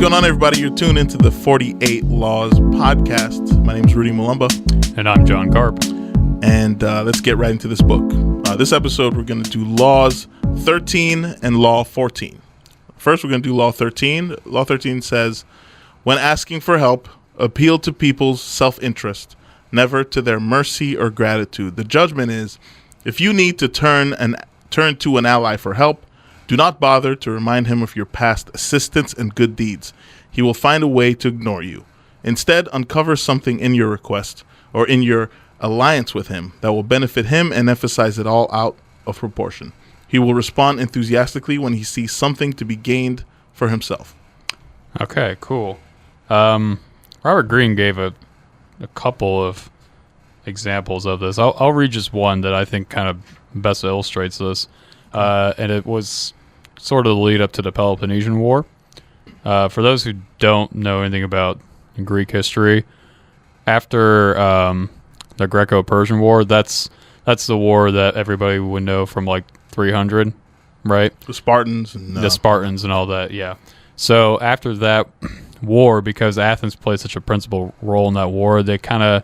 going on, everybody? You're tuned into the 48 Laws podcast. My name is Rudy Malumba. And I'm John Karp. And let's get right into this book. This episode, we're going to do Laws 13 and Law 14. First, we're going to do Law 13. Law 13 says, when asking for help, appeal to people's self-interest, never to their mercy or gratitude. The judgment is, if you need to turn to an ally for help, do not bother to remind him of your past assistance and good deeds. He will find a way to ignore you. Instead, uncover something in your request or in your alliance with him that will benefit him and emphasize it all out of proportion. He will respond enthusiastically when he sees something to be gained for himself. Okay, cool. Robert Greene gave a couple of examples of this. I'll read just one that I think kind of best illustrates this. And it was sort of the lead up to the Peloponnesian War. For those who don't know anything about Greek history, after the Greco-Persian War, that's the war that everybody would know from like 300, right? The Spartans. The Spartans and all that, yeah. So after that war, because Athens played such a principal role in that war, they kind of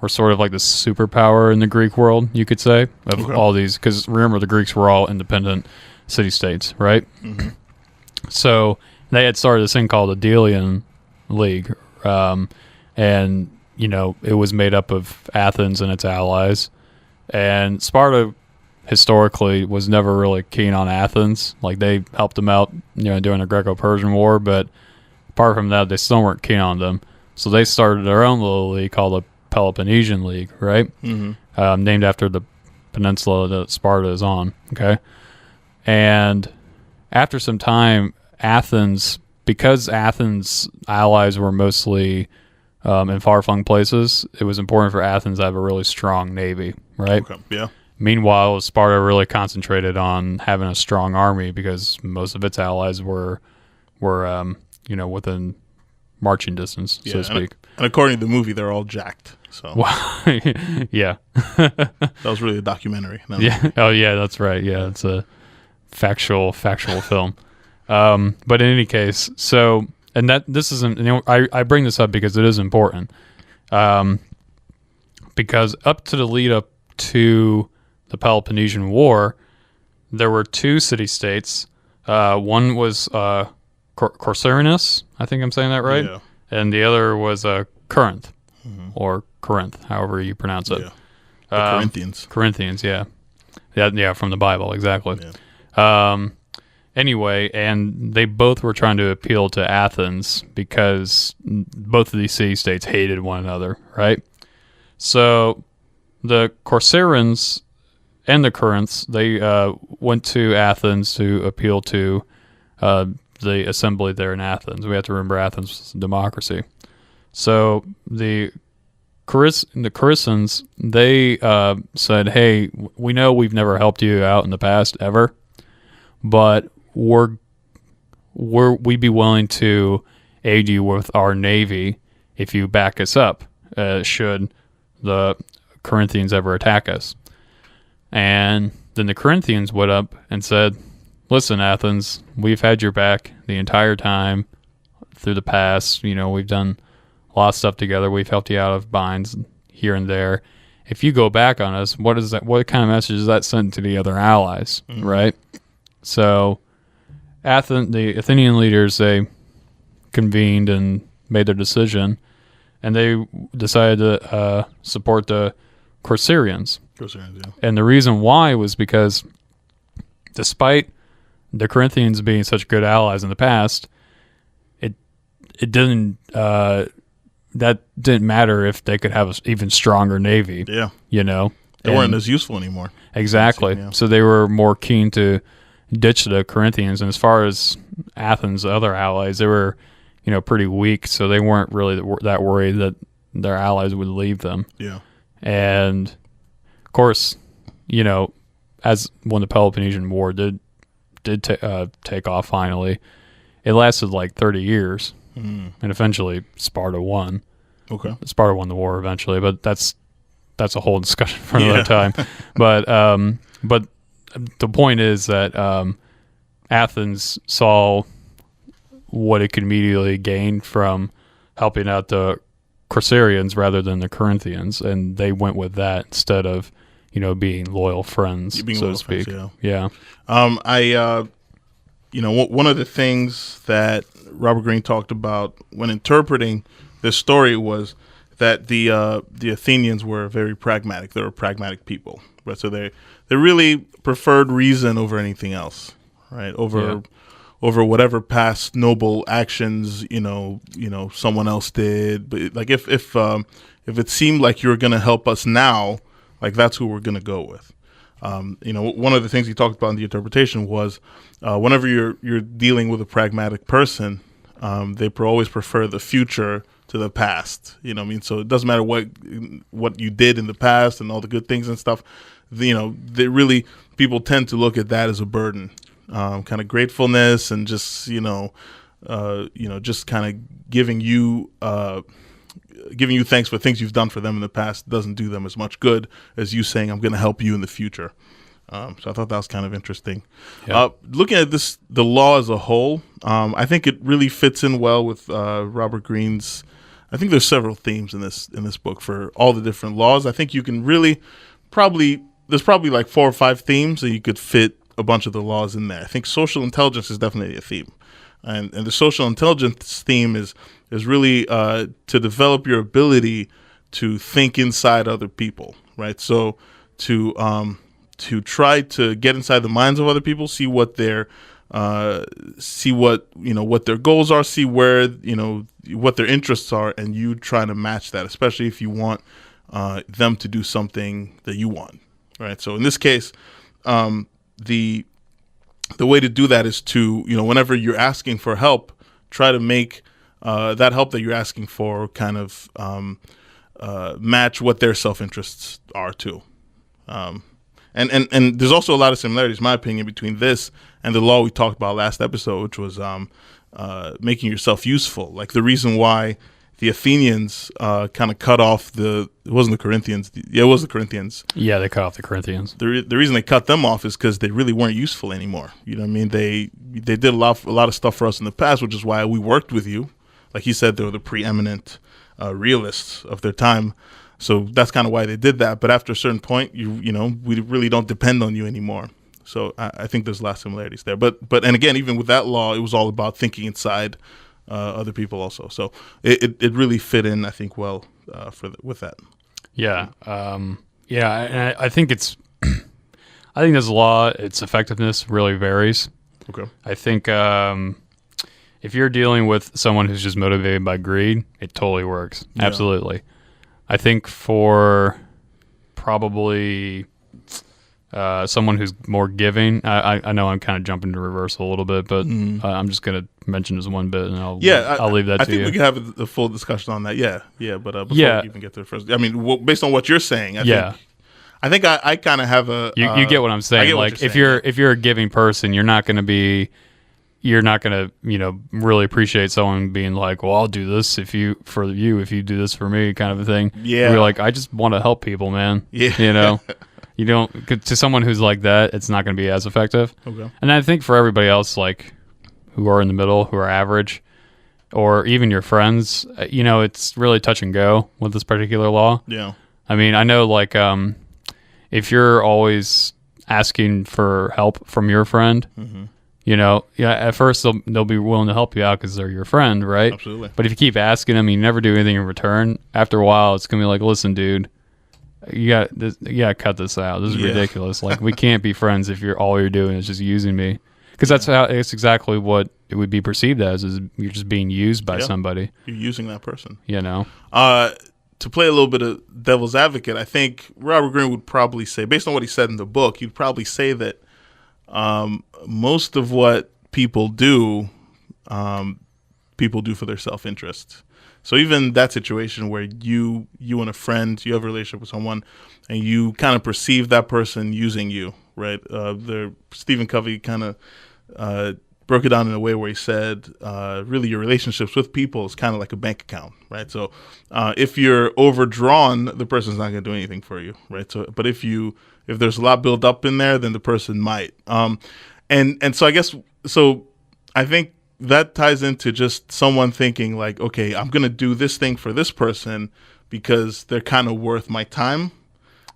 were sort of like the superpower in the Greek world, you could say, of all these. Because remember, the Greeks were all independent city-states, right? Mm-hmm. So they had started this thing called the Delian League. And, you know, it was made up of Athens and its allies. And Sparta historically was never really keen on Athens. Like, they helped them out, you know, during the Greco-Persian War. But apart from that, they still weren't keen on them. So they started their own little league called the Peloponnesian League, right? Mm-hmm. Named after the peninsula that Sparta is on, okay? And after some time, Athens, because Athens' allies were mostly in far-flung places, it was important for Athens to have a really strong navy, right? Okay, yeah. Meanwhile, Sparta really concentrated on having a strong army because most of its allies were you know, within marching distance, so to speak. And according to the movie, they're all jacked. So yeah, that was really a documentary. Yeah. Oh yeah, that's right. Yeah, it's a factual film. But in any case, so and that this isn't. You know, I bring this up because it is important. Because up to the lead up to the Peloponnesian War, there were two city-states. One was Corcyranesus, I think I'm saying that right, yeah. And the other was Corinth, or Corinth, however you pronounce it. Yeah. Corinthians. Corinthians, yeah, from the Bible, exactly. Yeah. Anyway, and they both were trying to appeal to Athens because both of these city-states hated one another, right? So the Corcyranes and the Corinths, they went to Athens to appeal to the assembly there in Athens. We have to remember Athens was a democracy. So the Corinthians, they said, hey, we know we've never helped you out in the past ever, but we'd be willing to aid you with our navy if you back us up should the Corinthians ever attack us. And then the Corinthians went up and said, listen, Athens, we've had your back the entire time through the past. You know, we've done a lot of stuff together. We've helped you out of binds here and there. If you go back on us, what kind of message is that sent to the other allies, right? So the Athenian leaders, they convened and made their decision, and they decided to support the Corcyranes. Yeah. And the reason why was because despite the Corinthians being such good allies in the past, it didn't that didn't matter if they could have an even stronger navy. Yeah, you know, they weren't as useful anymore. Exactly. Yeah. So they were more keen to ditch the Corinthians. And as far as Athens' other allies, they were, you know, pretty weak. So they weren't really that worried that their allies would leave them. Yeah. And of course, you know, as when the Peloponnesian War did take off finally, it lasted like 30 years, and eventually Sparta won. Okay, Sparta won the war eventually, but that's a whole discussion for another time. But the point is that Athens saw what it could immediately gain from helping out the Corsarians rather than the Corinthians, and they went with that instead of, being loyal friends, so to speak. Yeah. One of the things that Robert Greene talked about when interpreting this story was that the Athenians were very pragmatic. They were pragmatic people, right? So they really preferred reason over anything else, right? Over whatever past noble actions, someone else did. But like if it seemed like you were going to help us now, like that's who we're going to go with. One of the things he talked about in the interpretation was whenever you're dealing with a pragmatic person, they always prefer the future to the past. So it doesn't matter what you did in the past and all the good things and stuff. People tend to look at that as a burden, kind of gratefulness and just just kind of giving you thanks for things you've done for them in the past doesn't do them as much good as you saying, I'm going to help you in the future. So I thought that was kind of interesting. Yeah. Looking at the law as a whole, I think it really fits in well with Robert Greene's. I think there's several themes in this book for all the different laws. I think you can really there's probably like 4 or 5 themes that you could fit a bunch of the laws in there. I think social intelligence is definitely a theme. And the social intelligence theme is really to develop your ability to think inside other people, right? So to try to get inside the minds of other people, see what their what their goals are, see where what their interests are, and you try to match that, especially if you want them to do something that you want, right? So in this case, the way to do that is to, whenever you're asking for help, try to make that help that you're asking for kind of match what their self-interests are too. And there's also a lot of similarities, in my opinion, between this and the law we talked about last episode, which was making yourself useful. Like the reason why the Athenians kind of cut off it wasn't the Corinthians. It was the Corinthians. Yeah, they cut off the Corinthians. The reason they cut them off is because they really weren't useful anymore. You know what I mean? They did a lot of stuff for us in the past, which is why we worked with you. Like he said, they were the preeminent realists of their time. So that's kind of why they did that. But after a certain point, we really don't depend on you anymore. So I think there's a lot of similarities there. But again, even with that law, it was all about thinking inside other people also. So it really fit in, I think, well with that. Yeah. And I think it's I think this law, its effectiveness really varies. Okay. I think if you're dealing with someone who's just motivated by greed, it totally works. Yeah. Absolutely. I think for probably someone who's more giving, I know I'm kind of jumping to reverse a little bit, but I'm just going to mention this one bit, and I'll leave that to you. I think we can have a full discussion on that. Yeah. But before we even get to the first, I mean, based on what you're saying, I think I kind of have a. You get what I'm saying. Like if you're a giving person, you're not going to really appreciate someone being like, well, I'll do this if you do this for me, kind of a thing. Yeah. You're like, I just want to help people, man. Yeah. You don't, to someone who's like that, it's not going to be as effective. Okay. And I think for everybody else, like who are in the middle, who are average, or even your friends, it's really touch and go with this particular law. Yeah. I mean, I know like if you're always asking for help from your friend, at first they'll be willing to help you out because they're your friend, right? Absolutely. But if you keep asking them, you never do anything in return. After a while, it's gonna be like, listen, dude, you got to cut this out. This is ridiculous. Like, we can't be friends if all you're doing is just using me. Because it's exactly what it would be perceived as, is you're just being used by somebody. You're using that person. To play a little bit of devil's advocate, I think Robert Greene would probably say, based on what he said in the book, he'd probably say that most of what people do for their self-interest. So even that situation where you and a friend, you have a relationship with someone, and you kind of perceive that person using you, right? Stephen Covey kind of broke it down in a way where he said, really your relationships with people is kind of like a bank account, right? So if you're overdrawn, the person's not going to do anything for you, right? So, but if there's a lot built up in there, then the person might. And so I think that ties into just someone thinking like, okay, I'm going to do this thing for this person because they're kind of worth my time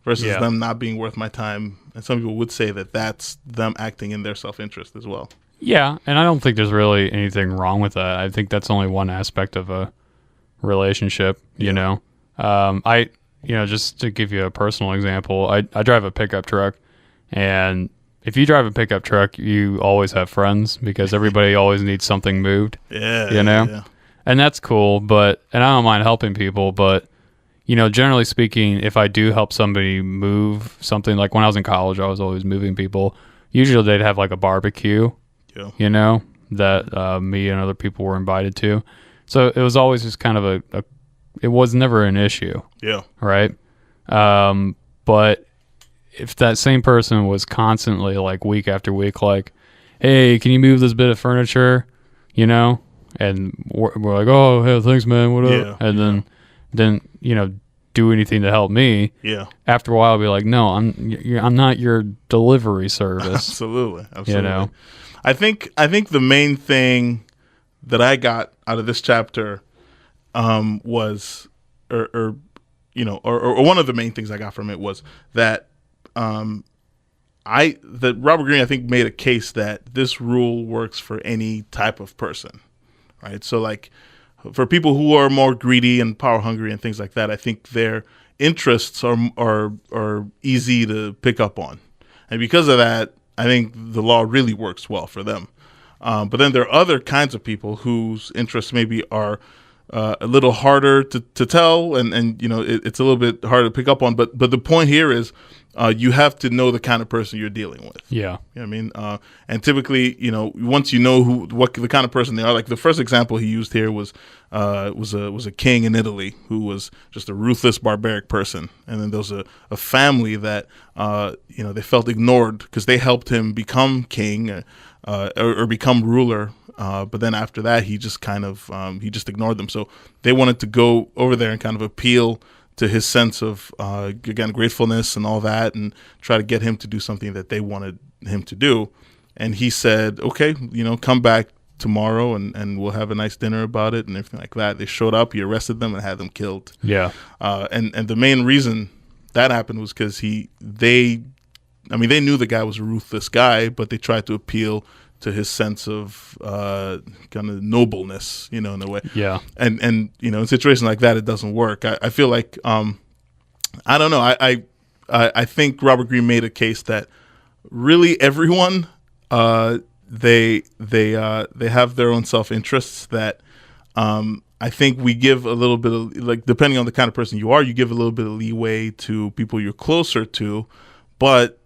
versus them not being worth my time. And some people would say that that's them acting in their self-interest as well. Yeah, and I don't think there's really anything wrong with that. I think that's only one aspect of a relationship, you know. Just to give you a personal example, I drive a pickup truck, and if you drive a pickup truck, you always have friends because everybody always needs something moved. Yeah. You know? Yeah. And that's cool, and I don't mind helping people, but generally speaking, if I do help somebody move something, like when I was in college, I was always moving people. Usually they'd have like a barbecue, that me and other people were invited to. So it was always just kind of it was never an issue. Yeah. Right. But if that same person was constantly like week after week, like, hey, can you move this bit of furniture? And we're like, oh, hey, thanks, man. What up? Yeah. And then do anything to help me. Yeah. After a while, I'll be like, no, I'm not your delivery service. Absolutely. I think the main thing that I got out of this chapter was, or one of the main things I got from it was that that Robert Greene, I think, made a case that this rule works for any type of person, right? So like for people who are more greedy and power hungry and things like that, I think their interests are easy to pick up on, and because of that, I think the law really works well for them. But then there are other kinds of people whose interests maybe are a little harder to tell, and it's a little bit harder to pick up on. But the point here is you have to know the kind of person you're dealing with. Yeah. You know what I mean? And typically, once you know what the kind of person they are, like the first example he used here was a king in Italy who was just a ruthless, barbaric person, and then there was a family that they felt ignored because they helped him become king or become ruler. But then after that, he just kind of he just ignored them. So they wanted to go over there and kind of appeal to his sense of again gratefulness and all that, and try to get him to do something that they wanted him to do. And he said, "Okay, come back tomorrow, and we'll have a nice dinner about it and everything like that." They showed up. He arrested them and had them killed. Yeah. And the main reason that happened was because they knew the guy was a ruthless guy, but they tried to appeal to his sense of kind of nobleness, in a way. Yeah. And in situations like that, it doesn't work. I feel like I don't know. I think Robert Greene made a case that really everyone they have their own self-interests that I think we give a little bit of, like, depending on the kind of person you are, you give a little bit of leeway to people you're closer to, but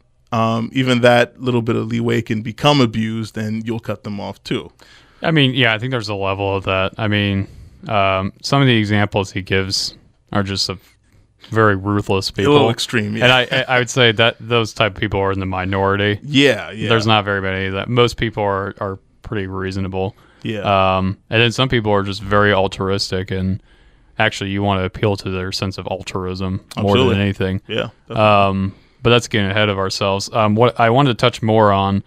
even that little bit of leeway can become abused, and you'll cut them off too. I mean, yeah, I think there's a level of that. I mean, some of the examples he gives are just of very ruthless people. A little extreme, yeah. And I would say that those type of people are in the minority. Yeah. There's not very many. That most people are pretty reasonable. Yeah. And then some people are just very altruistic, and actually you want to appeal to their sense of altruism more than anything. Yeah. But that's getting ahead of ourselves. What I wanted to touch more on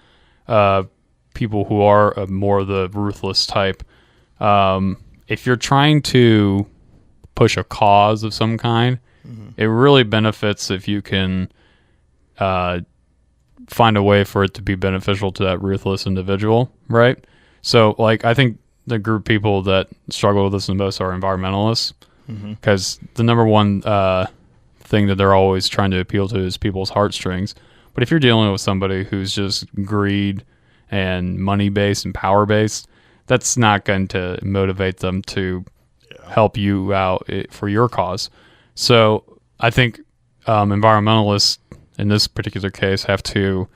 people who are more the ruthless type. If you're trying to push a cause of some kind, it really benefits if you can find a way for it to be beneficial to that ruthless individual, right? So, like, I think the group of people that struggle with this the most are environmentalists, because the number one thing that they're always trying to appeal to is people's heartstrings. But if you're dealing with somebody who's just greed and money-based and power-based, that's not going to motivate them to help you out for your cause. So I think environmentalists in this particular case have to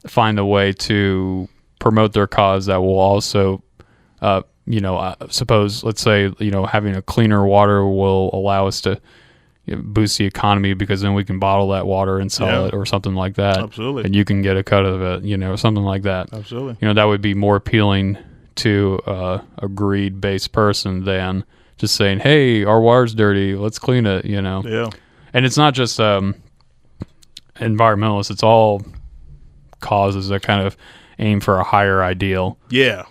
find a way to promote their cause that will also, suppose, let's say, having a cleaner water will allow us to boost the economy, because then we can bottle that water and sell it or something like that. Absolutely. And you can get a cut of it, something like that. Absolutely. That would be more appealing to a greed-based person than just saying, hey, our water's dirty, let's clean it, Yeah. And it's not just environmentalists, it's all causes that kind of aim for a higher ideal. Yeah.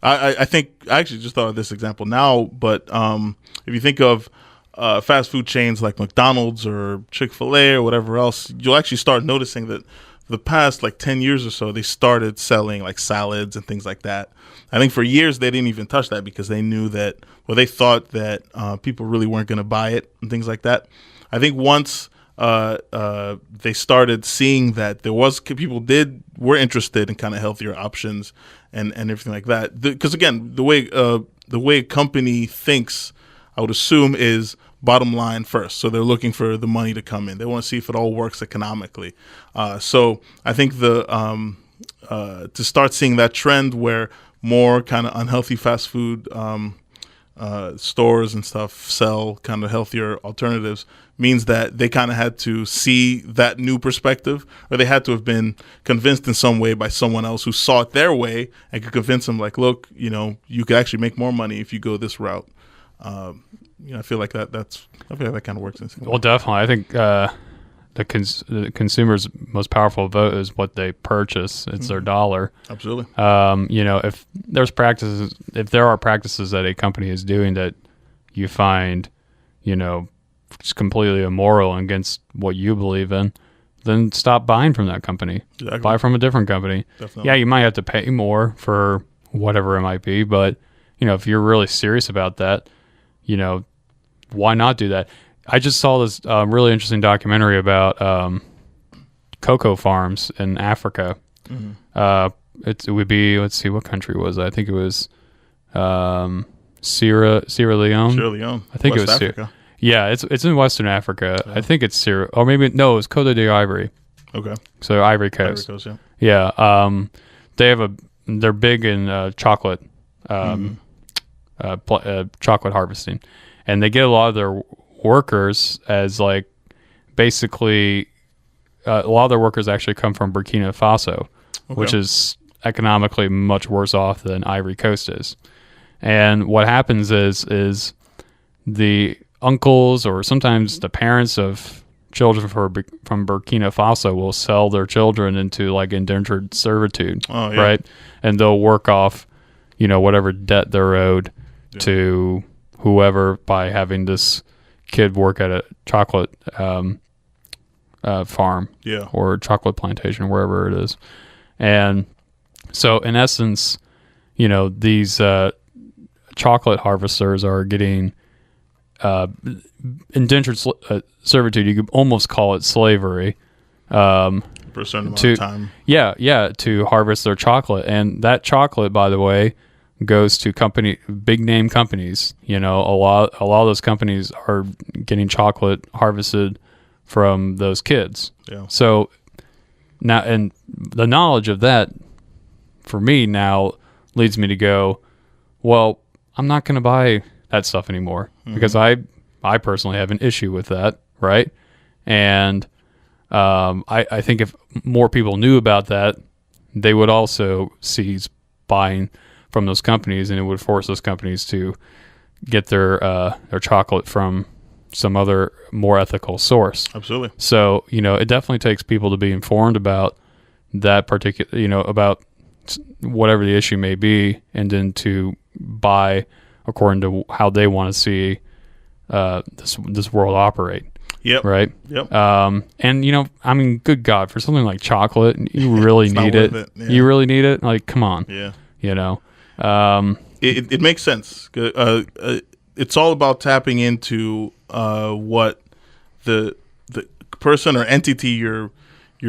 I think I actually just thought of this example now, but if you think of fast food chains like McDonald's or Chick-fil-A or whatever else, you'll actually start noticing that the past like 10 years or so, they started selling like salads and things like that. I think for years they didn't even touch that because they knew that, well, they thought that people really weren't going to buy it and things like that. I think once they started seeing that there was were interested in kind of healthier options and everything like that. Because again, the way a company thinks, I would assume, is bottom line first. So they're looking for the money to come in. They want to see if it all works economically. So I think to start seeing that trend where more kind of unhealthy fast food stores and stuff sell kind of healthier alternatives means that they kind of had to see that new perspective, or they had to have been convinced in some way by someone else who saw it their way and could convince them, like, look, you could actually make more money if you go this route. I feel like that kind of works. Well, definitely. I think the consumer's most powerful vote is what they purchase. It's their dollar. Absolutely. If there are practices that a company is doing that you find, just completely immoral and against what you believe in, then stop buying from that company. Exactly. Buy from a different company. Definitely. Yeah, you might have to pay more for whatever it might be, but if you're really serious about that, why not do that? I just saw this really interesting documentary about cocoa farms in Africa. Mm-hmm. It would be, let's see, what country was it? I think it was Sierra Leone. Sierra Leone. I think West it was Africa. Yeah, it's in Western Africa. Yeah. I think it's Sierra, or maybe no, it was Cote d'Ivoire. Okay. So Ivory Coast. Ivory Coast, yeah. Yeah. They're big in chocolate, chocolate harvesting, and they get a lot of their workers as like basically a lot of their workers actually come from Burkina Faso, which is economically much worse off than Ivory Coast is. And what happens is the uncles or sometimes the parents of children from Burkina Faso will sell their children into like indentured servitude, right? And they'll work off, whatever debt they're owed to whoever by having this kid work at a chocolate farm or chocolate plantation, wherever it is. And so in essence, these chocolate harvesters are getting indentured servitude. You could almost call it slavery. For a certain amount of time. Yeah, to harvest their chocolate. And that chocolate, by the way, goes to big name companies. A lot of those companies are getting chocolate harvested from those kids. Yeah. So now, and the knowledge of that for me now leads me to go, well, I'm not going to buy that stuff anymore because I personally have an issue with that, right? And I think if more people knew about that, they would also cease buying from those companies, and it would force those companies to get their chocolate from some other more ethical source. Absolutely. So, it definitely takes people to be informed about that particular, about whatever the issue may be, and then to buy according to how they want to see this world operate. Yep. Right. Yep. And good God, for something like chocolate, you really need it. Yeah. You really need it. Like, come on. Yeah. It makes sense. It's all about tapping into what the person or entity you're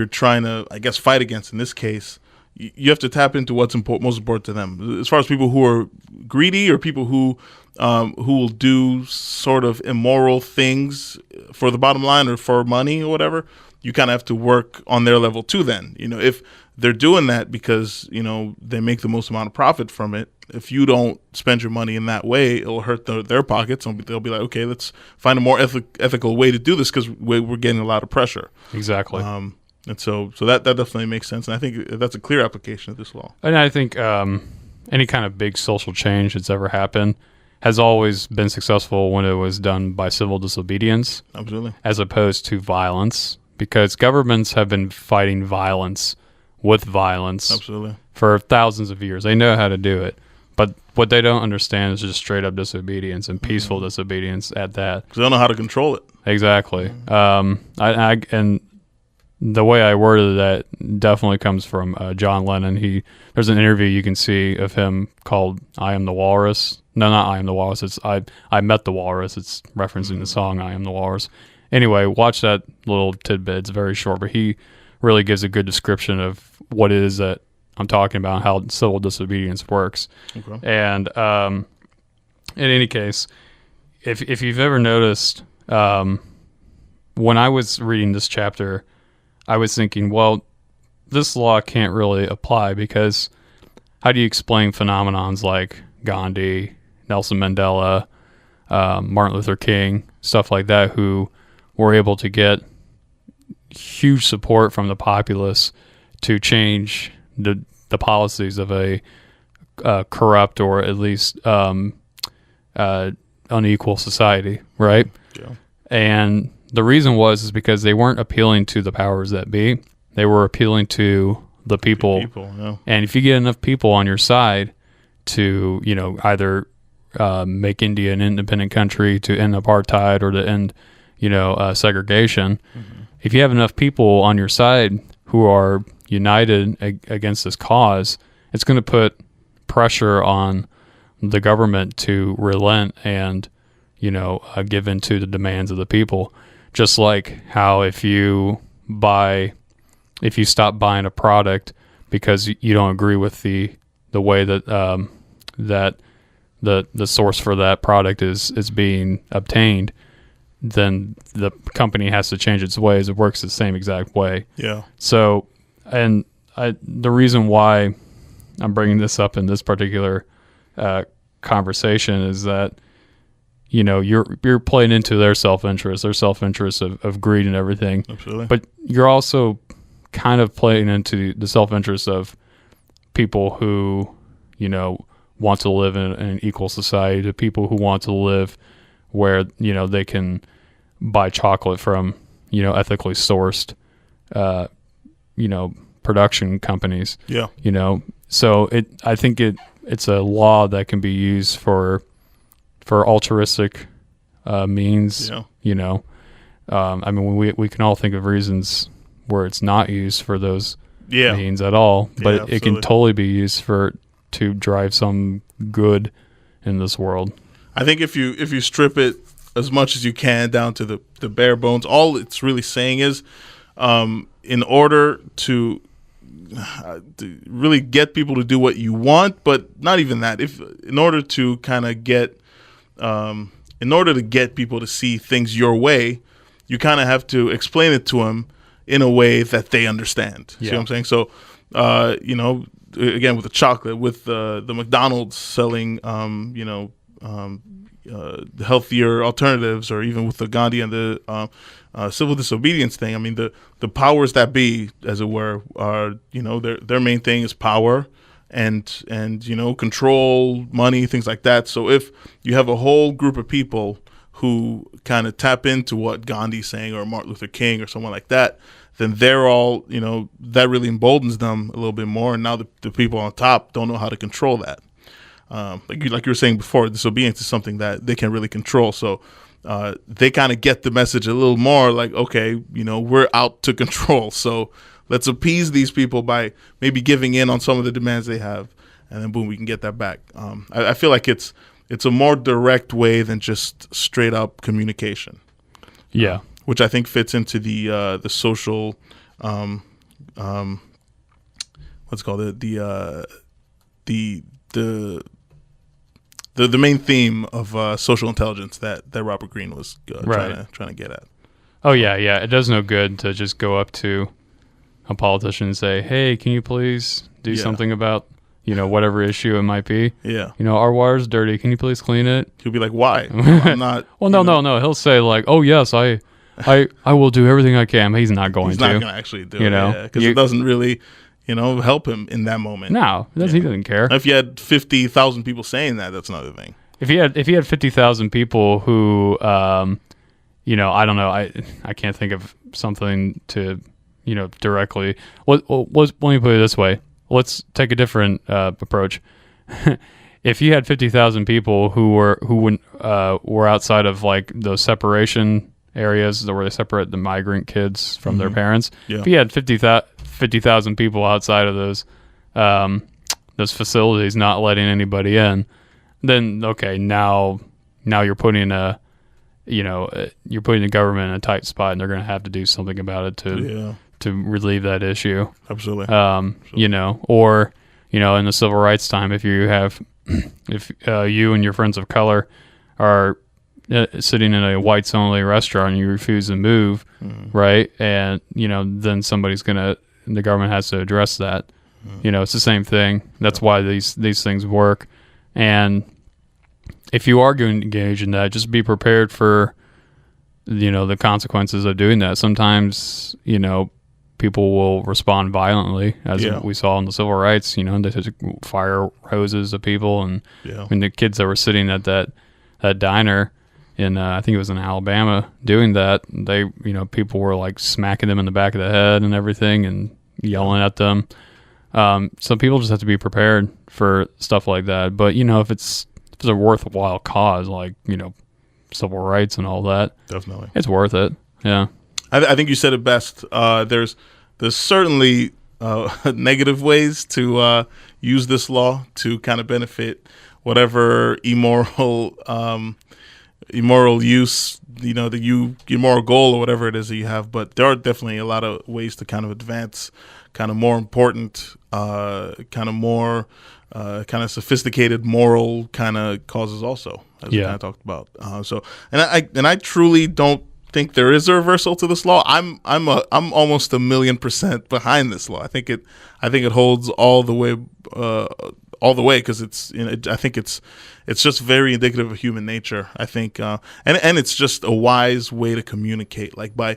trying to, I guess, fight against. In this case, you have to tap into what's most important to them. As far as people who are greedy or people who will do sort of immoral things for the bottom line or for money or whatever, you kind of have to work on their level too. Then, if they're doing that because they make the most amount of profit from it, if you don't spend your money in that way, it'll hurt their pockets. And they'll be like, okay, let's find a more ethical way to do this because we're getting a lot of pressure. Exactly. And so that definitely makes sense. And I think that's a clear application of this law. And I think any kind of big social change that's ever happened has always been successful when it was done by civil disobedience. Absolutely. As opposed to violence, because governments have been fighting violence with violence. Absolutely. For thousands of years. They know how to do it. But what they don't understand is just straight up disobedience and peaceful disobedience at that. Because they don't know how to control it. Exactly. And the way I worded that definitely comes from John Lennon. There's an interview you can see of him called "I Am the Walrus." No, not "I Am the Walrus." It's I Met the Walrus." It's referencing the song "I Am the Walrus." Anyway, watch that little tidbit. It's very short, but he really gives a good description of what it is that I'm talking about, how civil disobedience works. Okay. And in any case, if you've ever noticed, when I was reading this chapter, I was thinking, well, this law can't really apply because how do you explain phenomenons like Gandhi, Nelson Mandela, Martin Luther King, stuff like that, who were able to get huge support from the populace to change the policies of a corrupt or at least unequal society, right? Yeah. And the reason is because they weren't appealing to the powers that be. They were appealing to the people. Yeah. And if you get enough people on your side to, either make India an independent country, to end apartheid, or to end, segregation, if you have enough people on your side who are united against this cause, it's going to put pressure on the government to relent and, give in to the demands of the people. Just like how if you stop buying a product because you don't agree with the way that that the source for that product is being obtained, then the company has to change its ways. It works the same exact way. Yeah. So, the reason why I'm bringing this up in this particular conversation is that you're playing into their self-interest of greed and everything. Absolutely. But you're also kind of playing into the self-interest of people who want to live in an equal society, to people who want to live where they can buy chocolate from ethically sourced production companies. Yeah. So I think it's a law that can be used for altruistic means. Yeah. I mean, we can all think of reasons where it's not used for those Yeah. means at all, but Yeah, it can absolutely. totally be used to drive some good in this world. I think if you strip it as much as you can down to the bare bones, all it's really saying is, in order to really get people to do what you want, but not even that. In order to get people to see things your way, you kind of have to explain it to them in a way that they understand. See what I'm saying? So, again, with the chocolate, with the McDonald's selling, healthier alternatives, or even with the Gandhi and the civil disobedience thing. I mean, the powers that be, as it were, are their main thing is power and control, money, things like that. So if you have a whole group of people who kind of tap into what Gandhi's saying, or Martin Luther King, or someone like that, then they're all, that really emboldens them a little bit more. And now the people on top don't know how to control that. Like you were saying before, disobedience is something that they can really control. So they kind of get the message a little more like, okay, we're out to control. So let's appease these people by maybe giving in on some of the demands they have, and then boom, we can get that back. I feel like it's a more direct way than just straight up communication. Yeah. Which I think fits into the social, what's it called, the main theme of social intelligence that Robert Greene was trying to get at. Oh yeah. It does no good to just go up to a politician and say, "Hey, can you please do something about whatever issue it might be? Yeah. Our water's dirty. Can you please clean it?" He'll be like, "Why? I'm not." Well, no. He'll say like, "Oh yes, I will do everything I can." He's not going He's to. not going to actually do it. know, Because it doesn't really, help him in that moment. No, he doesn't care. If you had 50,000 people saying that, that's another thing. If he had 50,000 people who, I don't know, I can't think of something to, directly. Let me put it this way. Let's take a different approach. if you had 50,000 people who were outside of like those separation areas where they separate the migrant kids from their parents, if you had 50,000 people outside of those facilities not letting anybody in, then okay, now you're putting you're putting the government in a tight spot, and they're going to have to do something about it to relieve that issue. Absolutely. Or in the civil rights time, if you and your friends of color are sitting in a whites only restaurant and you refuse to move, right? And then the government has to address that. It's the same thing. That's why these things work. And if you are going to engage in that, just be prepared for the consequences of doing that. Sometimes people will respond violently, as we saw in the civil rights. They just fire hoses at people, and when the kids that were sitting at that diner in I think it was in Alabama doing that, they people were like smacking them in the back of the head and everything and yelling at them. So people just have to be prepared for stuff like that. But if it's a worthwhile cause, like civil rights and all that, definitely it's worth it. Yeah. I think you said it best. There's certainly negative ways to use this law to kind of benefit whatever immoral use, your moral goal or whatever it is that you have. But there are definitely a lot of ways to kind of advance kind of more important, kind of more kind of sophisticated moral kind of causes also, as we kind of talked about. And I truly don't think there is a reversal to this law. I'm almost 1,000,000% behind this law. I think it holds all the way because it's I think it's just very indicative of human nature. I think and it's just a wise way to communicate. Like by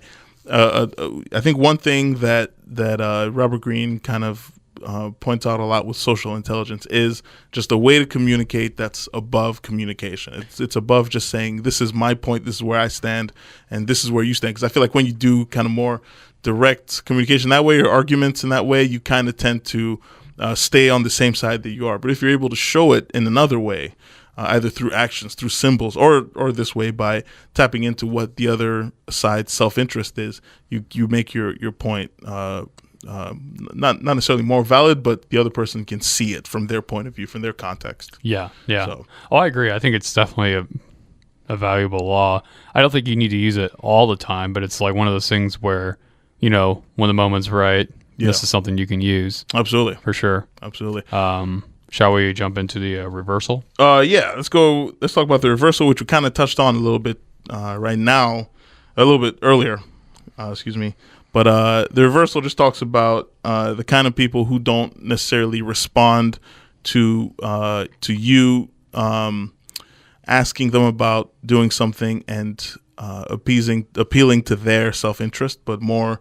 I think one thing that Robert Greene kind of points out a lot with social intelligence is just a way to communicate that's above communication. It's above just saying, this is my point, this is where I stand, and this is where you stand. Because I feel like when you do kind of more direct communication that way, or arguments in that way, you kind of tend to stay on the same side that you are. But if you're able to show it in another way, either through actions, through symbols, or this way by tapping into what the other side's self-interest is, you make your point not necessarily more valid, but the other person can see it from their point of view, from their context. Yeah. So. Oh, I agree. I think it's definitely a valuable law. I don't think you need to use it all the time, but it's like one of those things where, when the moment's right, this is something you can use. Absolutely. For sure. Absolutely. Shall we jump into the reversal? Yeah, let's talk about the reversal, which we kind of touched on a little bit right now, a little bit earlier, excuse me. But the reversal just talks about the kind of people who don't necessarily respond to you asking them about doing something and appealing to their self-interest, but more.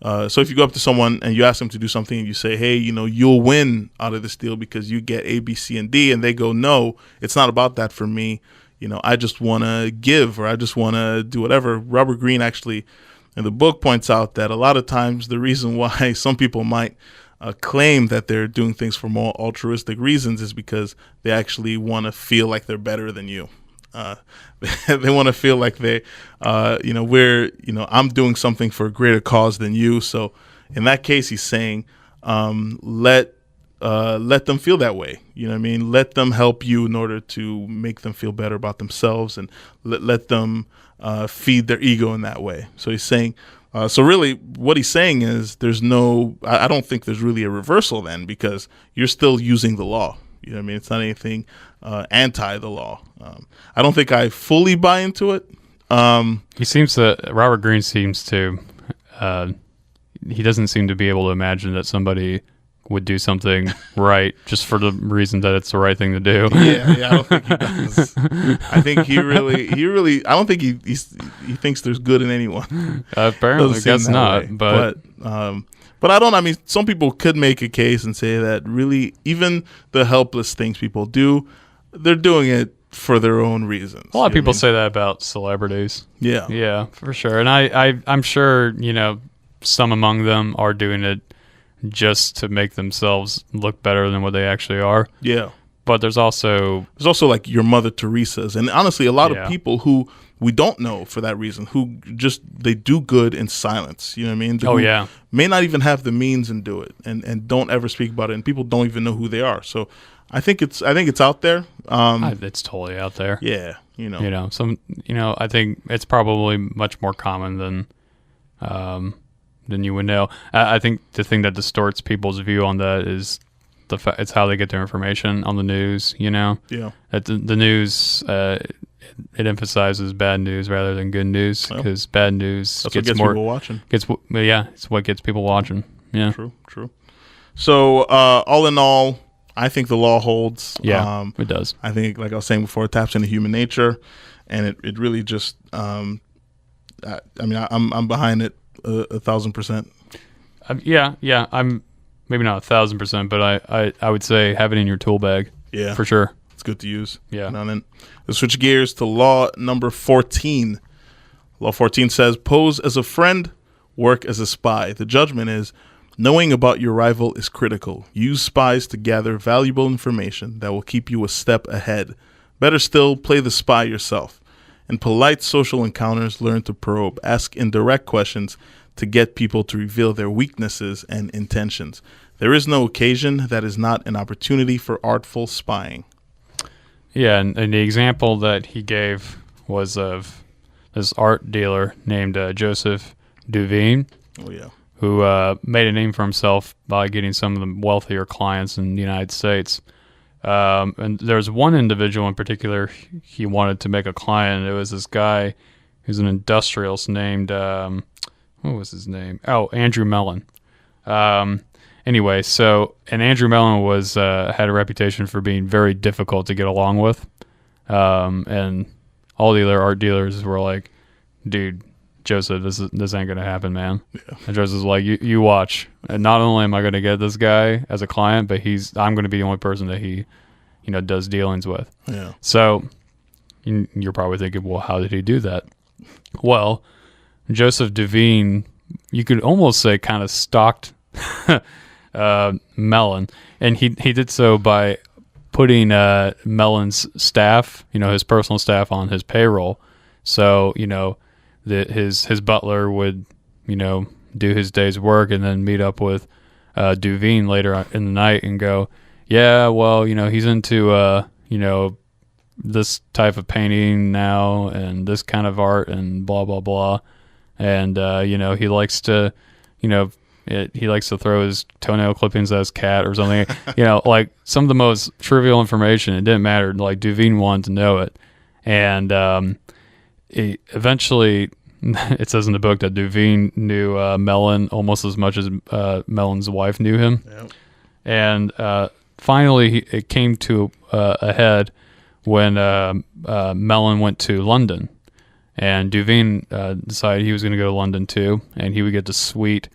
So if you go up to someone and you ask them to do something and you say, hey, you'll win out of this deal because you get A, B, C, and D, and they go, no, it's not about that for me. I just want to give, or I just want to do whatever. Robert Greene actually in the book points out that a lot of times the reason why some people might claim that they're doing things for more altruistic reasons is because they actually want to feel like they're better than you. They want to feel like I'm doing something for a greater cause than you. So in that case, he's saying, let them feel that way. You know what I mean? Let them help you in order to make them feel better about themselves, and let them feed their ego in that way. So he's saying, so really what he's saying is I don't think there's really a reversal then, because you're still using the law. You know what I mean? It's not anything anti the law. I don't think I fully buy into it. Robert Greene seems to, he doesn't seem to be able to imagine that somebody would do something right just for the reason that it's the right thing to do. Yeah, I don't think he does. I think he really, I don't think he thinks there's good in anyone. Apparently, I guess not. But I mean, some people could make a case and say that really, even the helpless things people do, they're doing it for their own reasons. A lot of people say that about celebrities. Yeah, for sure. And I'm sure, some among them are doing it just to make themselves look better than what they actually are. Yeah. but there's also like your Mother Teresa's, and honestly, a lot Yeah. of people who we don't know for that reason, who just they do good in silence. You know what I mean? Oh, Who yeah. may not even have the means and do it, and don't ever speak about it, and people don't even know who they are. So I think it's out there. it's totally out there. Yeah, I think it's probably much more common than you would know. I think the thing that distorts people's view on that is it's how they get their information on the news. Yeah. That the news it emphasizes bad news rather than good news, because bad news That's gets what gets people watching. It's what gets people watching. Yeah, True. So all in all, I think the law holds. Yeah, it does. I think, like I was saying before, it taps into human nature, and it really just. I'm behind it 1,000%. Yeah. I'm maybe not 1,000%, but I would say have it in your tool bag. Yeah, for sure. It's good to use. Yeah. And then let's switch gears to law number 14. Law 14 says, pose as a friend, work as a spy. The judgment is, knowing about your rival is critical. Use spies to gather valuable information that will keep you a step ahead. Better still, play the spy yourself. In polite social encounters, learn to probe. Ask indirect questions to get people to reveal their weaknesses and intentions. There is no occasion that is not an opportunity for artful spying. Yeah, and the example that he gave was of this art dealer named Joseph Duveen. Oh, yeah. Who made a name for himself by getting some of the wealthier clients in the United States. And there's one individual in particular he wanted to make a client. It was this guy who's an industrialist named, what was his name? Oh, Andrew Mellon. Anyway, and Andrew Mellon was had a reputation for being very difficult to get along with. And all the other art dealers were like, dude, Joseph, this ain't gonna happen, man. Yeah. And Joseph's like, you watch. And not only am I gonna get this guy as a client, but I'm gonna be the only person that he, does dealings with. Yeah. So you're probably thinking, well, how did he do that? Well, Joseph Duveen, you could almost say, kind of stalked Mellon, and he did so by putting Mellon's staff, his personal staff, on his payroll. So his butler would, do his day's work and then meet up with Duveen later in the night and go, yeah, well, he's into, this type of painting now and this kind of art and blah, blah, blah. And, he likes to, he likes to throw his toenail clippings at his cat or something, like some of the most trivial information. It didn't matter. Like Duveen wanted to know it. And, eventually, it says in the book that Duveen knew Mellon almost as much as Mellon's wife knew him. Yep. And finally, it came to a head when Mellon went to London. And Duveen decided he was going to go to London too, and he would get the suite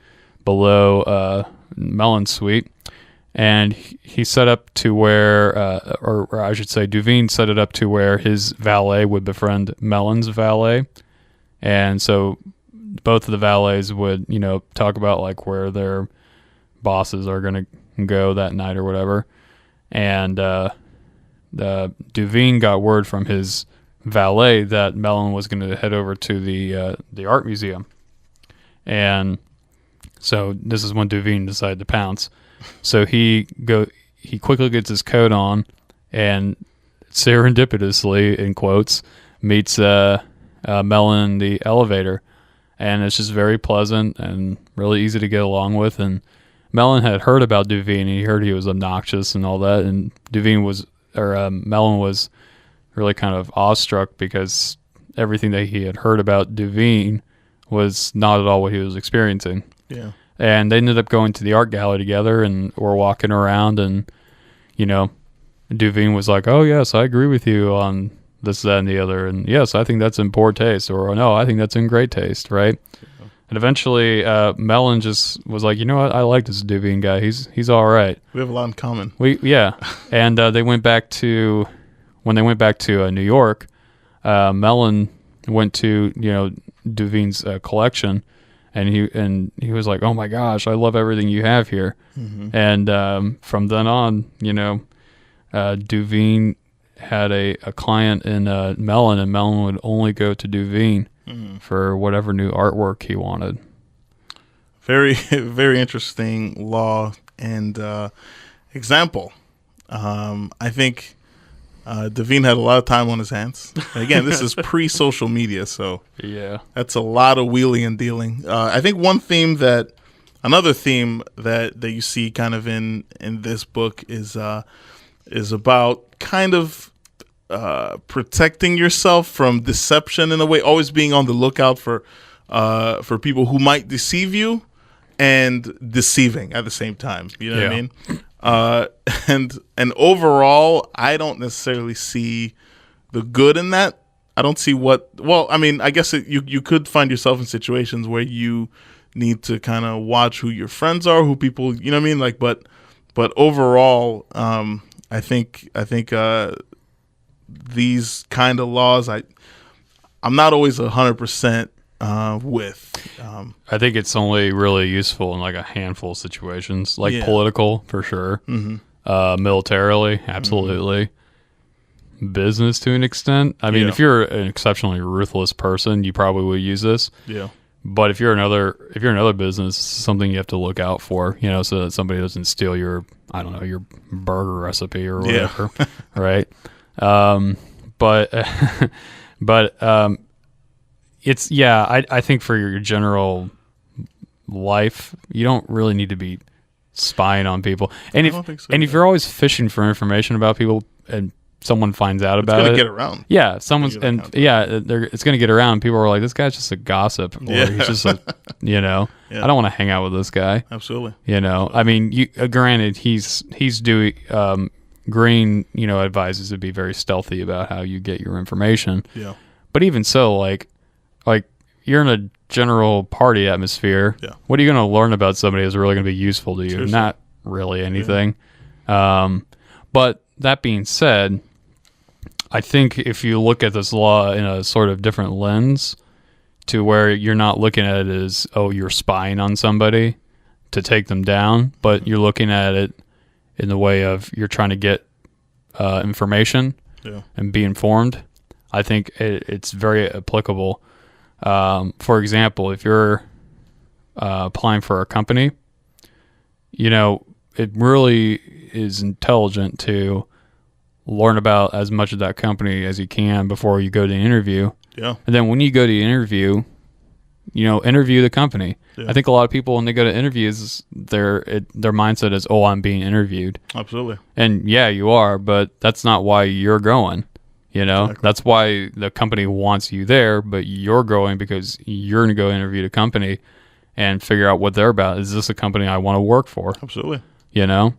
below Mellon's suite. And he set up to where, or I should say, Duveen set it up to where his valet would befriend Mellon's valet. And so both of the valets would, talk about like where their bosses are going to go that night or whatever. And Duveen got word from his valet that Mellon was going to head over to the art museum. And so this is when Duveen decided to pounce. So he quickly gets his coat on and serendipitously, in quotes, meets Mellon in the elevator. And it's just very pleasant and really easy to get along with. And Mellon had heard about Duveen, and he heard he was obnoxious and all that. And Mellon was really kind of awestruck because everything that he had heard about Duveen was not at all what he was experiencing. Yeah. And they ended up going to the art gallery together and were walking around, and, Duveen was like, oh, yes, I agree with you on this, that, and the other. And yes, I think that's in poor taste, or no, I think that's in great taste, right? Yeah. And eventually Mellon just was like, you know what, I like this Duveen guy. He's all right. We have a lot in common. And when they went back to New York, Mellon went to, Duveen's collection. And he was like, oh my gosh, I love everything you have here. Mm-hmm. And from then on, Duveen had a client in Mellon, and Mellon would only go to Duveen for whatever new artwork he wanted. Very, very interesting law and example. I think Duveen had a lot of time on his hands. Again, this is pre-social media, so Yeah. that's a lot of wheeling and dealing. I think another theme that you see kind of in this book is about kind of protecting yourself from deception in a way, always being on the lookout for people who might deceive you and deceiving at the same time. You know what I mean? And overall, I don't necessarily see the good in that. I don't see I guess you could find yourself in situations where you need to kind of watch who your friends are, who people, you know what I mean? Like, but overall, I think these kind of laws, I'm not always 100% with. I think it's only really useful in like a handful of situations, like political for sure, militarily, absolutely, business to an extent. I mean, if you're an exceptionally ruthless person, you probably would use this. Yeah. But if you're another business, something you have to look out for, so that somebody doesn't steal your burger recipe or whatever, right? But it's I think for your general life, you don't really need to be spying on people. And if you're always fishing for information about people and someone finds out about it, it's gonna get around. Yeah, it's gonna get around. People are like, this guy's just a gossip, or he's just I don't want to hang out with this guy. Absolutely. I mean, granted, he's doing Green, advises to be very stealthy about how you get your information. Yeah. But even so, like you're in a general party atmosphere. Yeah. What are you going to learn about somebody that's really going to be useful to you? Seriously. Not really anything. Yeah. But that being said, I think if you look at this law in a sort of different lens, to where you're not looking at it as, oh, you're spying on somebody to take them down, but you're looking at it in the way of you're trying to get information and be informed, I think it's very applicable. For example, if you're applying for a company, it really is intelligent to learn about as much of that company as you can before you go to the interview. Yeah. And then when you go to the interview, interview the company. Yeah. I think a lot of people, when they go to interviews, their mindset is, oh, I'm being interviewed. Absolutely. And yeah, you are, but that's not why you're going. Exactly. That's why the company wants you there, but you're going because you're going to go interview the company and figure out what they're about. Is this a company I want to work for? Absolutely. Yeah.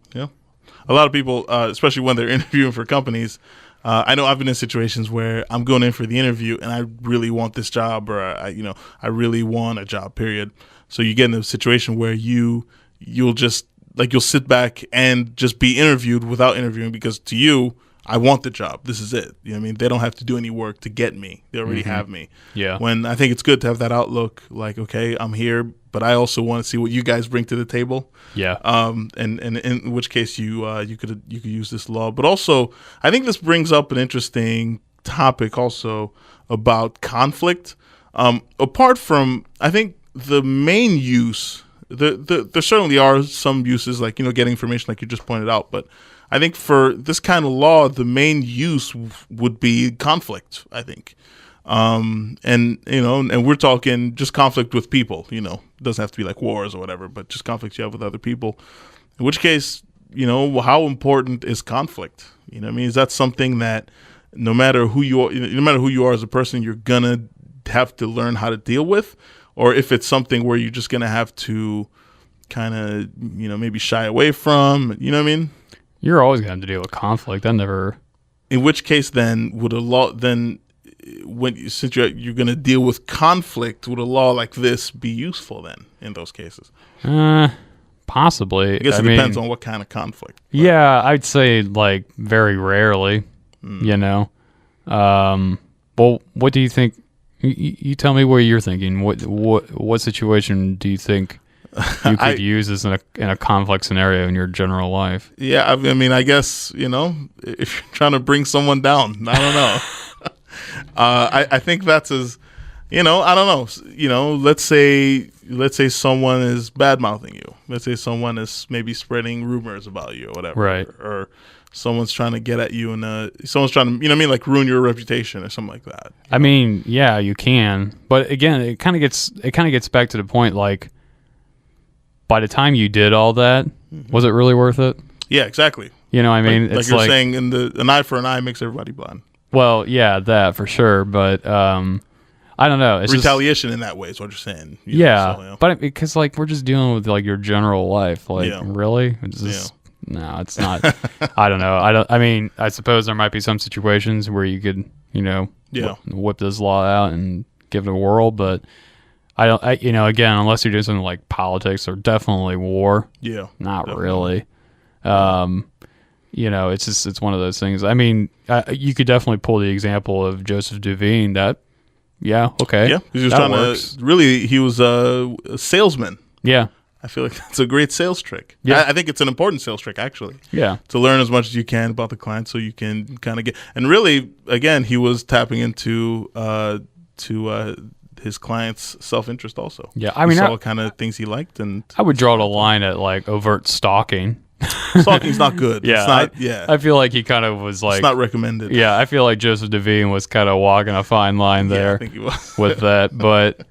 A lot of people, especially when they're interviewing for companies, I know I've been in situations where I'm going in for the interview and I really want this job, or I really want a job, period. So you get in a situation where you'll sit back and just be interviewed without interviewing, because to you, I want the job. This is it. You know what I mean? They don't have to do any work to get me. They already have me. Yeah. When I think it's good to have that outlook, like, okay, I'm here, but I also want to see what you guys bring to the table. Yeah. And in which case you could use this law. But also, I think this brings up an interesting topic also about conflict. Apart from, I think the main use, there certainly are some uses, like, getting information, like you just pointed out, but I think for this kind of law, the main use would be conflict, I think. And we're talking just conflict with people, it doesn't have to be like wars or whatever, but just conflicts you have with other people. In which case, how important is conflict? I mean, is that something that no matter who you are as a person, you're going to have to learn how to deal with? Or if it's something where you're just going to have to kind of, maybe shy away from, you know what I mean? You're always going to have to deal with conflict. In which case, then, would a law since you're going to deal with conflict, would a law like this be useful then in those cases? Possibly. I guess it depends on what kind of conflict. But. Yeah, I'd say like very rarely. Well, what do you think? You tell me what you're thinking. What situation do you think you could use this in a conflict scenario in your general life. Yeah, I mean, I guess, if you're trying to bring someone down, I don't know. I think that's as, I don't know. Let's say someone is bad mouthing you. Let's say someone is maybe spreading rumors about you or whatever. Right. Or someone's trying to get at you someone's trying to, like ruin your reputation or something like that. I mean, yeah, you can, but again, it kind of gets back to the point, like, by the time you did all that, was it really worth it? Yeah, exactly. You know what I mean? Like you're saying, an eye for an eye makes everybody blind. Well, yeah, that for sure, but I don't know. It's retaliation in that way is what you're saying. But because like we're just dealing with like your general life, like really, no, it's not. I don't know. I mean, I suppose there might be some situations where you could, whip this law out and give it a whirl, but again, unless you're doing something like politics or definitely war, not definitely. Really. It's one of those things. I mean, you could definitely pull the example of Joseph Duveen. Okay. Yeah, he was he was a salesman. Yeah. I feel like that's a great sales trick. Yeah. I think it's an important sales trick, actually. Yeah. To learn as much as you can about the client so you can kind of get... And really, again, he was tapping into his client's self-interest also. Yeah, I mean... He saw what kind of things he liked. And I would draw the line at, like, overt stalking. Stalking's not good. Yeah, I feel like he kind of was like... It's not recommended. Yeah, I feel like Joseph Duveen was kind of walking a fine line there I think he was. with that. But,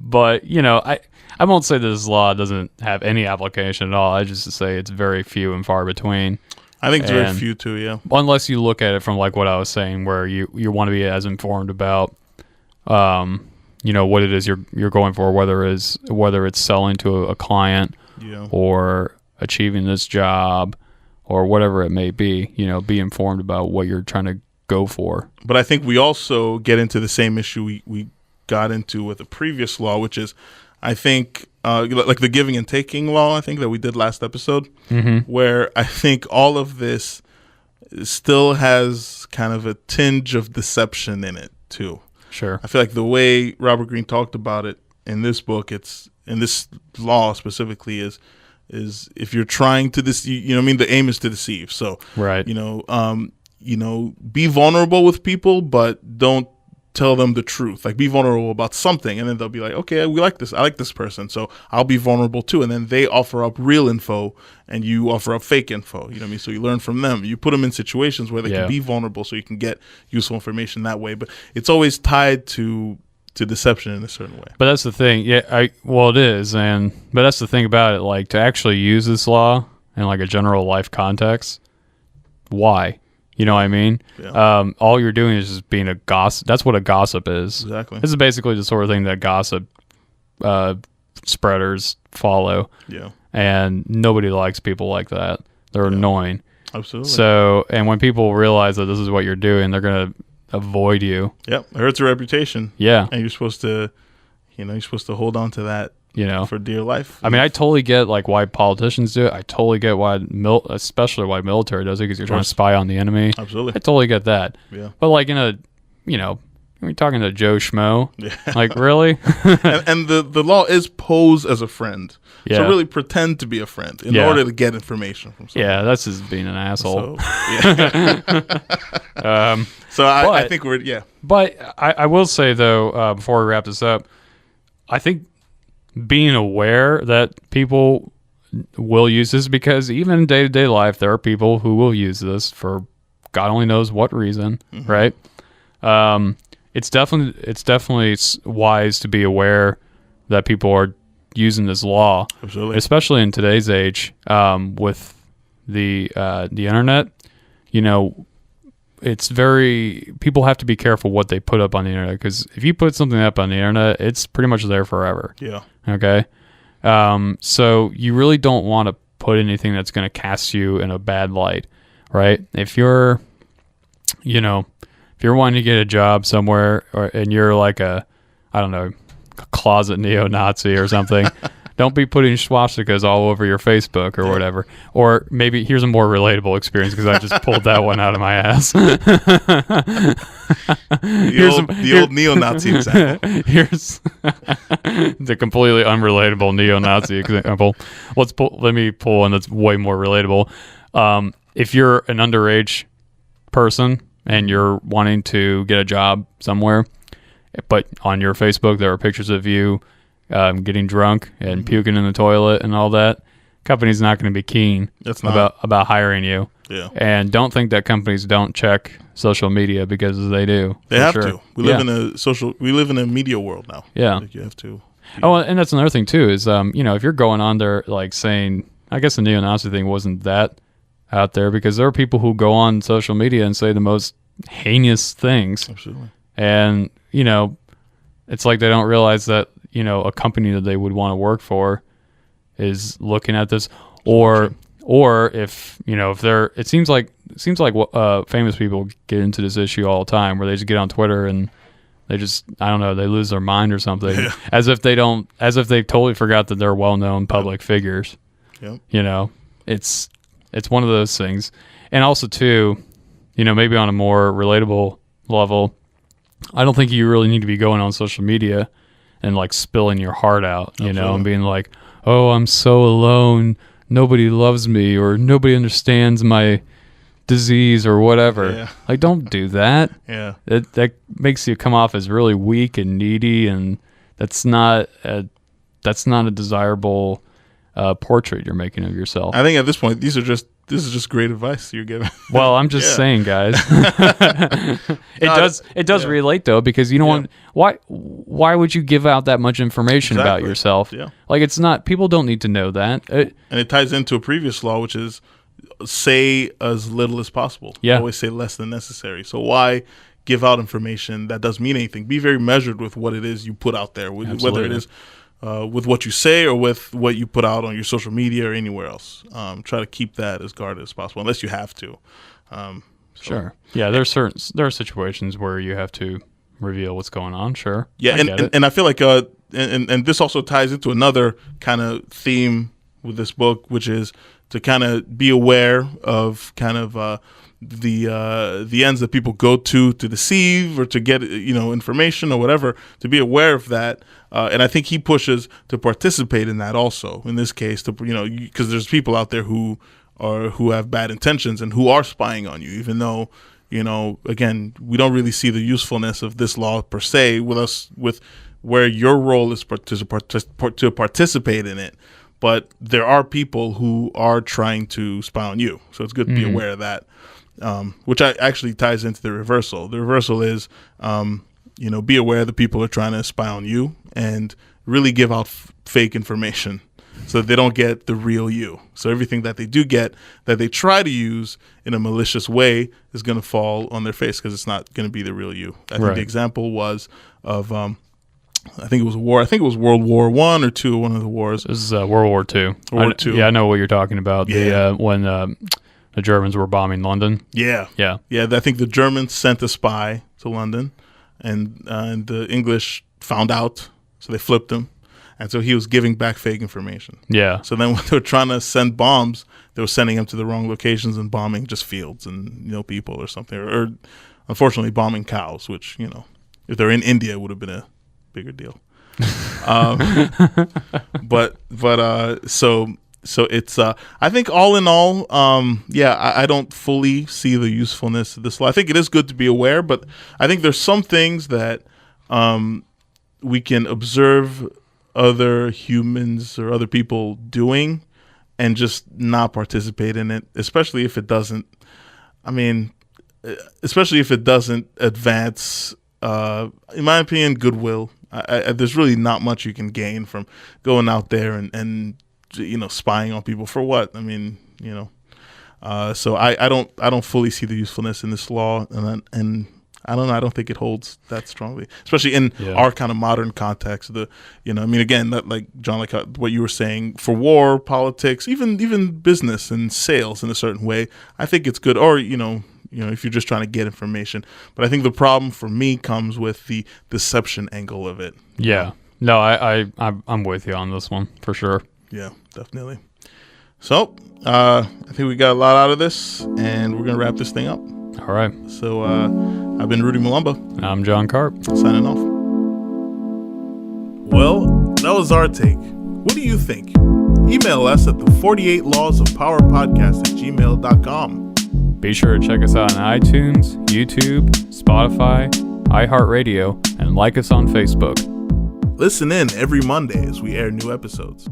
But, I won't say this law doesn't have any application at all. I just say it's very few and far between. I think it's very few too, yeah. Unless you look at it from like what I was saying, where you want to be as informed about, what it is you're going for, whether it's selling to a client or achieving this job or whatever it may be, be informed about what you're trying to go for. But I think we also get into the same issue we got into with the previous law, which is, I think, like the giving and taking law, I think that we did last episode, where I think all of this still has kind of a tinge of deception in it too. Sure. I feel like the way Robert Greene talked about it in this book, it's in this law specifically is if you're trying to the aim is to deceive. So right. Be vulnerable with people, but don't tell them the truth. Like, be vulnerable about something, and then they'll be like, okay, we like this. I like this person, so I'll be vulnerable too. And then they offer up real info, and you offer up fake info. You know what I mean? So you learn from them. You put them in situations where they can be vulnerable, so you can get useful information that way. But it's always tied to deception in a certain way. But that's the thing. Yeah, it is, but that's the thing about it. Like, to actually use this law in like a general life context, why? You know what I mean? Yeah. All you're doing is just being a gossip. That's what a gossip is. Exactly. This is basically the sort of thing that gossip spreaders follow. Yeah. And nobody likes people like that. They're annoying. Absolutely. So, and when people realize that this is what you're doing, they're going to avoid you. Yep. It hurts your reputation. Yeah. And you're supposed to hold on to that. For dear life. I mean, I totally get like why politicians do it. I totally get why especially why military does it, because you're trying to spy on the enemy. Absolutely. I totally get that. Yeah. But like when you're talking to Joe Schmo, like really? and the law is pose as a friend. Yeah. So really pretend to be a friend in order to get information from someone. Yeah, that's just being an asshole. So, I think we're But I will say though, before we wrap this up, I think being aware that people will use this, because even in day-to-day life, there are people who will use this for God only knows what reason, right? It's definitely wise to be aware that people are using this law, absolutely, especially in today's age with the internet. It's people have to be careful what they put up on the internet, because if you put something up on the internet, it's pretty much there forever. Yeah. Okay. So you really don't want to put anything that's going to cast you in a bad light, right? If you're wanting to get a job somewhere and you're like a closet neo-Nazi or something, Don't be putting swastikas all over your Facebook or whatever. Or maybe here's a more relatable experience because I just pulled that one out of my ass. The old neo-Nazi example. Here's the completely unrelatable neo-Nazi example. Let me pull one that's way more relatable. If you're an underage person and you're wanting to get a job somewhere, but on your Facebook there are pictures of you getting drunk and puking in the toilet and all that, company's not going to be keen about hiring you. Yeah. And don't think that companies don't check social media, because they do. They have to. We live in a media world now. Yeah. Like you have to. Oh, and that's another thing too is if you're going on there like saying, I guess the neo-Nazi thing wasn't that out there, because there are people who go on social media and say the most heinous things. Absolutely. And it's like they don't realize that a company that they would want to work for is looking at this, or if they're, it seems like famous people get into this issue all the time, where they just get on Twitter and they just, I don't know, they lose their mind or something. Yeah. as if they totally forgot that they're well-known public figures. Yep. It's one of those things. And also too, maybe on a more relatable level, I don't think you really need to be going on social media and like spilling your heart out, and being like, oh, I'm so alone, nobody loves me, or nobody understands my disease or whatever. Yeah. Like, don't do that. Yeah. That makes you come off as really weak and needy, and that's not a desirable portrait you're making of yourself. I think at this point, this is just great advice you're giving. Well, I'm just saying, guys. It does relate though, because you don't want, why would you give out that much information about yourself? Yeah. Like, it's not, people don't need to know that. And it ties into a previous law, which is say as little as possible. Yeah. Always say less than necessary. So why give out information that doesn't mean anything? Be very measured with what it is you put out there, whether it is with what you say or with what you put out on your social media or anywhere else. Try to keep that as guarded as possible, unless you have to. Sure. Yeah, there are situations where you have to reveal what's going on. Sure. Yeah, and I feel like and this also ties into another kind of theme with this book, which is to kind of be aware of kind of the ends that people go to deceive or to get information or whatever. To be aware of that, and I think he pushes to participate in that also. In this case, to because there's people out there who have bad intentions and who are spying on you, even though again, we don't really see the usefulness of this law per se with where your role is to participate in it. But there are people who are trying to spy on you, so it's good to be aware of that. Which actually ties into the reversal. The reversal is, be aware that people are trying to spy on you, and really give out fake information so that they don't get the real you. So everything that they do get, that they try to use in a malicious way, is going to fall on their face, because it's not going to be the real you. I think the example was of, I think it was a war. I think it was World War I or II, one of the wars. This is World War II. World War II. Yeah, I know what you're talking about. Yeah. When the Germans were bombing London. Yeah. Yeah. Yeah, I think the Germans sent a spy to London, and the English found out, so they flipped him. And so he was giving back fake information. Yeah. So then when they were trying to send bombs, they were sending them to the wrong locations and bombing just fields and people or something. Or unfortunately bombing cows, which, if they're in India, it would have been a bigger deal. So it's I think all in all, I don't fully see the usefulness of this law. I think it is good to be aware, but I think there's some things that we can observe other humans or other people doing and just not participate in it, especially if it doesn't advance, in my opinion, goodwill. There's really not much you can gain from going out there and spying on people for what? So I don't fully see the usefulness in this law, and I don't know. I don't think it holds that strongly, especially in our kind of modern context. Again, like John, like what you were saying, for war, politics, even business and sales in a certain way, I think it's good. Or if you're just trying to get information. But I think the problem for me comes with the deception angle of it. Yeah. No, I'm with you on this one for sure. Yeah, definitely. So, I think we got a lot out of this, and we're going to wrap this thing up. All right. So, I've been Rudy Malumba. I'm John Carp. Signing off. Well, that was our take. What do you think? Email us at the 48 Laws of Power podcast at gmail.com. Be sure to check us out on iTunes, YouTube, Spotify, iHeartRadio, and like us on Facebook. Listen in every Monday as we air new episodes.